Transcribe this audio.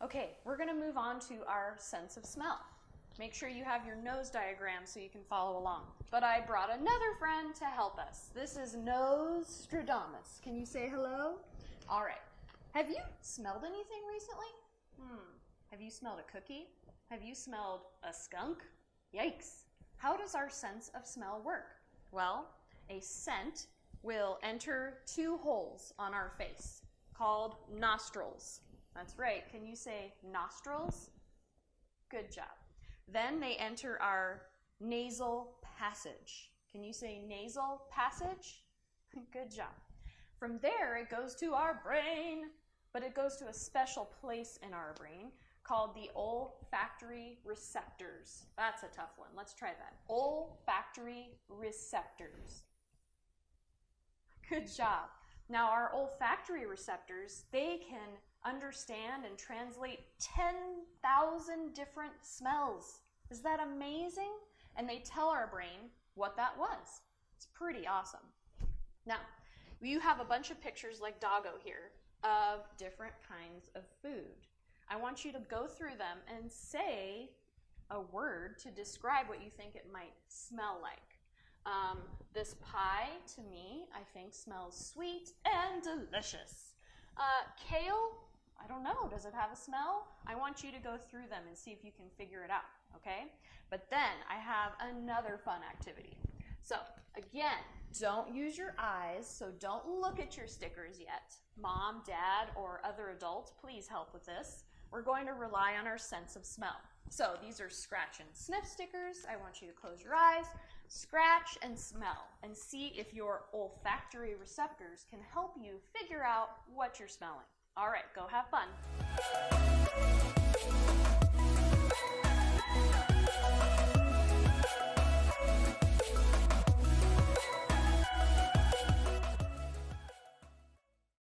Okay, we're going to move on to our sense of smell. Make sure you have your nose diagram so you can follow along. But I brought another friend to help us. This is Nostradamus. Can you say hello? All right. Have you smelled anything recently? Have you smelled a cookie? Have you smelled a skunk? Yikes. How does our sense of smell work? Well, a scent will enter two holes on our face called nostrils. That's right. Can you say nostrils? Good job. Then they enter our nasal passage. Can you say nasal passage? Good job. From there, it goes to our brain, but it goes to a special place in our brain called the olfactory receptors. That's a tough one. Let's try that. Olfactory receptors. Good job. Now, our olfactory receptors, they can understand and translate 10,000 different smells. Is that amazing? And they tell our brain what that was. It's pretty awesome. Now, you have a bunch of pictures like Doggo here of different kinds of food. I want you to go through them and say a word to describe what you think it might smell like. This pie, to me, I think smells sweet and delicious. Kale, I don't know, does it have a smell? I want you to go through them and see if you can figure it out, okay? But then I have another fun activity. So again, don't use your eyes, so don't look at your stickers yet. Mom, Dad, or other adults, please help with this. We're going to rely on our sense of smell. So these are scratch and sniff stickers. I want you to close your eyes, scratch and smell, and see if your olfactory receptors can help you figure out what you're smelling. All right, go have fun.